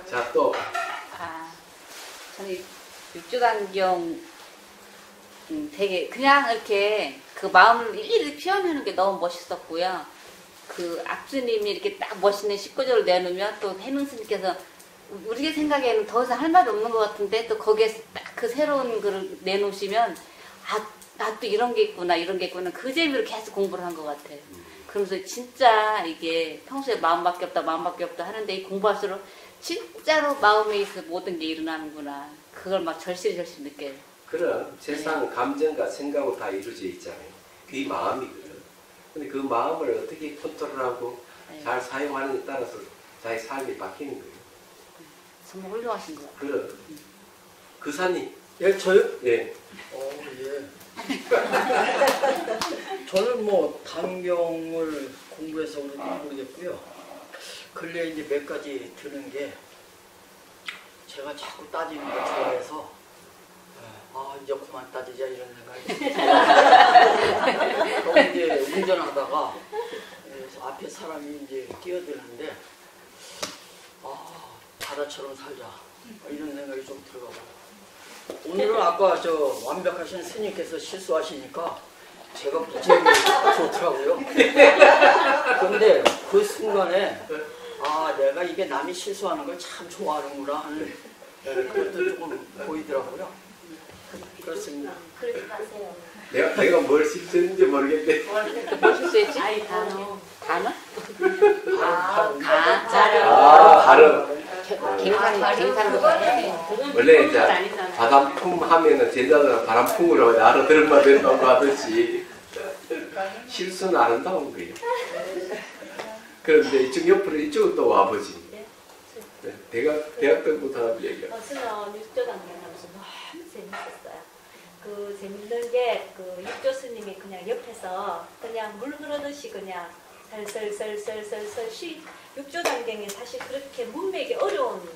자, 또 저는 육조단경 되게 그냥 이렇게 그 마음을 일일이 표현하는 게 너무 멋있었고요. 그 악주님이 이렇게 딱 멋있는 19조를 내놓으면 또 해능스님께서 우리 생각에는 더 이상 할 말이 없는 것 같은데 또 거기에 딱 그 새로운 글을 내놓으시면 나 또 이런 게 있구나 그 재미로 계속 공부를 한 것 같아요. 그러면서 진짜 이게 평소에 마음밖에 없다 하는데 이 공부할수록 진짜로 마음에 있어 모든 게 일어나는구나. 그걸 막 절실히 느껴요. 그럼 세상 감정과 생각으로 다 이루어져 있잖아요. 그게 마음이거든. 근데 그 마음을 어떻게 컨트롤하고 잘 사용하느냐에 따라서 자기 삶이 바뀌는 거예요. 정말 훌륭하신 것 같아요. 그럼 그사님. 예, 저요? 예. 예. 저는 뭐 단경을 공부해서 그런지 모르겠고요. 근래 이제 몇 가지 드는 게 제가 자꾸 따지는 거 좋아해서 이제 그만 따지자 이런 생각이 또 이제 운전하다가 앞에 사람이 이제 끼어드는데 바다처럼 살자 이런 생각이 좀 들어가고 오늘은 아까 저 완벽하신 스님께서 실수하시니까 제가 무지하게 좋더라고요. 그런데 그 순간에 내가 이게 남이 실수하는 걸 참 좋아하는구나 하는 그것도 조금 보이더라고요. 그렇습니다. 그러지 마세요. 내가 뭘 실수했는지 모르겠네. 뭘 실수했지? 아이 단어. 단어? 발음. 갱산도 원래 이제 아니잖아요. 바람풍 하면은 제자들은 바람풍으로 알아들으면 된다고 하듯이 실수는 아름다운 거예요. 그런데 이쪽 옆으로 이쪽은 또 와보지. 네, 대학 때부터 얘기가. 저는 육조 강연하면서 너무 재밌었어요. 그 재밌는 게 그 육조 스님이 그냥 옆에서 그냥 물 흐르듯이 그냥 설설설설설설 육조 단경이 사실 그렇게 문맥이 어려운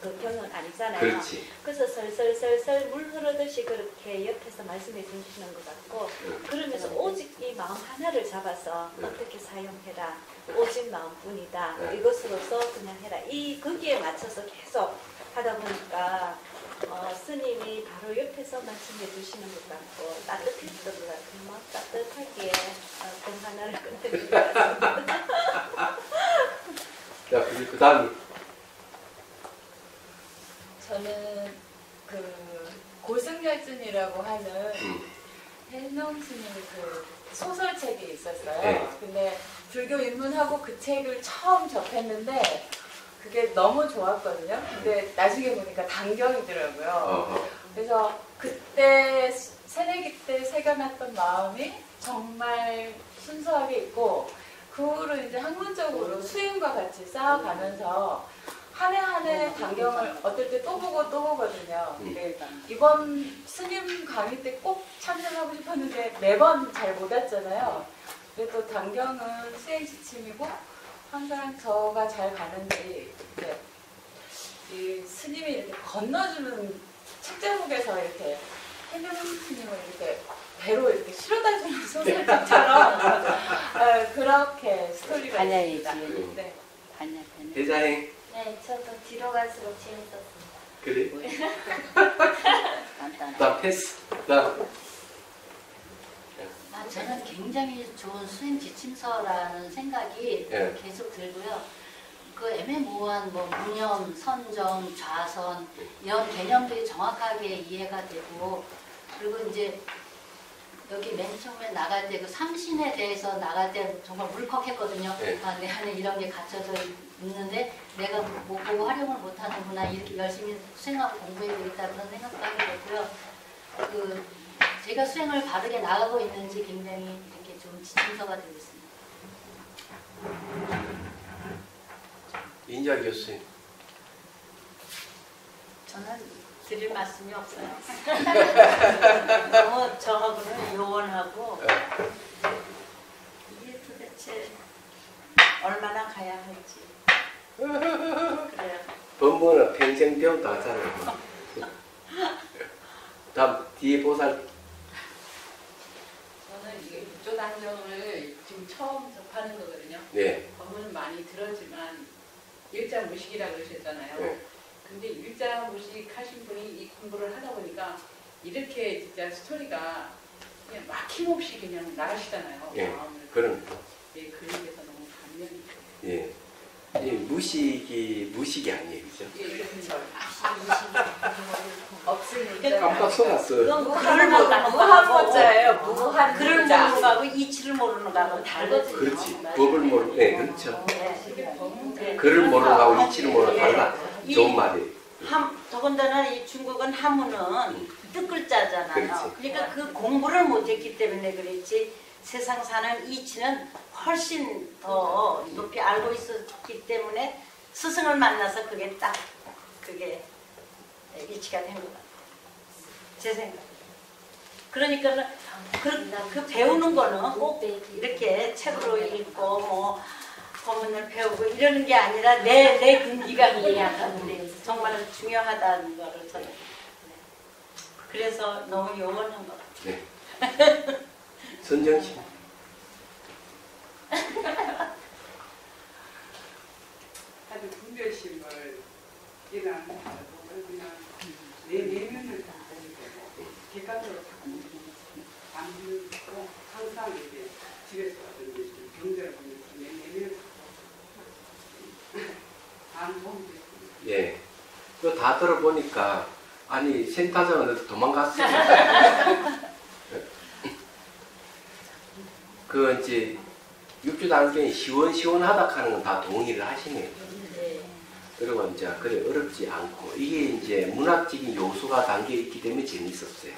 그 경은 아니잖아요. 그렇지. 그래서 설설설설 물 흐르듯이 그렇게 옆에서 말씀해 주시는 것 같고 그러면서 오직 이 마음 하나를 잡아서 어떻게 사용해라. 오직 마음뿐이다. 이것으로서 그냥 해라. 이 거기에 맞춰서 계속 하다 보니까 스님이 바로 옆에서 말씀해 주시는 것 같고 따뜻했던 것 같고 막 따뜻하게 공 하나를 끝내는 것 같습니다. 자, 그 다음에 저는 그 고승열전이라고 하는 해농 스님의 그 소설책이 있었어요. 네. 근데 불교 입문하고 그 책을 처음 접했는데 그게 너무 좋았거든요. 근데 나중에 보니까 단경이더라고요. 그래서 그때 새내기 때 새겨놨던 마음이 정말 순수하게 있고 그 후로 이제 학문적으로 수행과 같이 쌓아가면서 한 해 한 해 단경을 어떨 때 또 보고 또 보거든요. 근데 이번 스님 강의 때 꼭 참석하고 싶었는데 매번 잘 못 왔잖아요. 그래도 단경은 수행 지침이고 항상 저가 잘 가는지 이 스님이 이렇게 건너주는 책 제목에서 이렇게 해명 스님을 이렇게 배로 이렇게 실어다주는 소설책처럼 그렇게 스토리가 반야의 있습니다. 지연. 네. 반야. 대자행. 네, 저도 뒤로 갈수록 재밌었습니다. 그래? 간단하게. 나 패스. 나 저는 굉장히 좋은 수행 지침서라는 생각이 예. 계속 들고요. 그 애매모호한 뭐 무념, 선정, 좌선 이런 개념들이 정확하게 이해가 되고 그리고 이제 여기 맨 처음에 나갈 때 그 삼신에 대해서 나갈 때 정말 울컥했거든요. 예. 아, 내 안에 이런 게 갇혀져 있는데 내가 못 보고 활용을 못하는구나 이렇게 열심히 수행하고 공부해야 되겠다 그런 생각도 하게 됐고요. 그 제가 수행을 바르게 나가고 있는지 굉장히 이렇게 좀 지침서가 되고 있습니다. 인자 교수님. 저는 드릴 말씀이 없어요. 너무 저하고는 요원하고 이게 도대체 얼마나 가야 할지 그래요. 번번은 평생 배운다 하잖아요. 다음 뒤에 보살. 저는 이게 육조 단경을 지금 처음 접하는 거거든요. 네. 법문은 많이 들었지만 일자 무식이라고 그러셨잖아요. 네. 근데 일자 무식 하신 분이 이 공부를 하다 보니까 이렇게 진짜 스토리가 그냥 막힘없이 그냥 나가시잖아요. 예. 마음을. 그런. 예, 그림에서 너무 감명이 예. 이 무식이 아니에요, 그죠? 없으니까 깜빡 속았어. 글을 모르는 무한문자예요. 무한 글을 문자. 모르는 거하고 이치를 모르는 거하고 다르거든요. 그렇지. 법을 모르고, 네, 그렇죠. 네. 글을 모르는 거하고 이치를 모르는 거 달라. 이- 좋은 말이에요. 더군다나 이 중국은 한문은 뜻글자잖아요. 그렇지. 그러니까 그 공부를 못했기 때문에 그랬지 세상 사는 이치는 훨씬 더 높이 알고 있었기 때문에 스승을 만나서 그게 딱 그게 일치가 된 것 같아요. 제 생각. 그러니까는 그 배우는 거는 꼭 이렇게 책으로 읽고 뭐 법문을 배우고 이러는 게 아니라 내 근기가 이해하는 정말 중요하다는 거를 저는 그래서 너무 요원한 것 같아요. 네. 선정 씨. 아주 분별심을 일어나는 그냥 내 내면을 다 보게 되고 객관적으로 다 보게 되고 안 보고 항상 이제 집에서 어떤 경제를 보면서 내 내면을 다 보고 안 보게 됩니다. 예. 그 다 들어보니까, 아니, 센터장은 어디 도망갔어요. 그, 이제, 육주 단경이 시원시원하다 하는 건 다 동의를 하시네요. 그리고 이제, 그래, 어렵지 않고, 이게 이제 문학적인 요소가 담겨 있기 때문에 재밌었어요.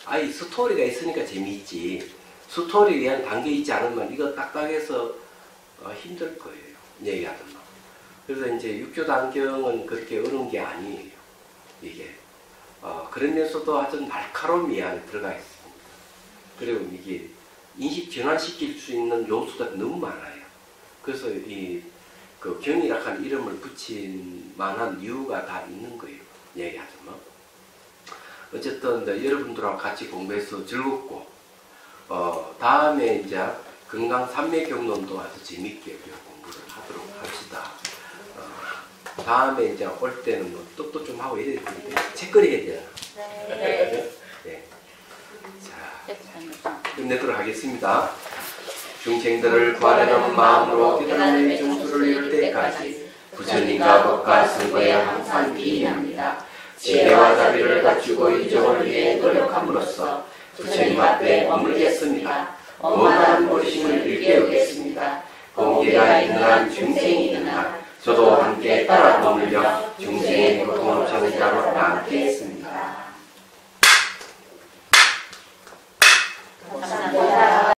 아이, 스토리가 있으니까 재미있지. 스토리에 의한 단계 있지 않으면 이거 딱딱해서 힘들 거예요. 얘기하던 거. 그래서 이제 육조 단경은 그렇게 어려운 게 아니에요. 이게. 그러면서도 아주 날카로움이 안에 들어가 있습니다. 그리고 이게 인식 전환시킬 수 있는 요소가 너무 많아요. 그래서 그 경이락한 이름을 붙인 만한 이유가 다 있는 거예요. 얘기하자면. 어쨌든 여러분들하고 같이 공부해서 즐겁고, 다음에 이제 금강산맥경론도 아주 재밌게 공부를 하도록 합시다. 다음에 이제 올 때는 뭐 떡도 좀 하고 이래야 되는데 책거리 해야 되잖아. 네. 네. 자, 끝내도록 하겠습니다. 중생들을 구하려는 마음으로 깨달음의 중수를 이룰 때까지 부처님과 법과 선거에 항상 기인합니다. 지혜와 자비를 갖추고 이정을 위해 노력함으로써 부처님 앞에 머물겠습니다. 엄한 모심을 일깨우겠습니다. 공기가 있는 한 중생이 있는 한 저도 함께 따라 머물며 중생의 고통을 정자로 남겠습니다.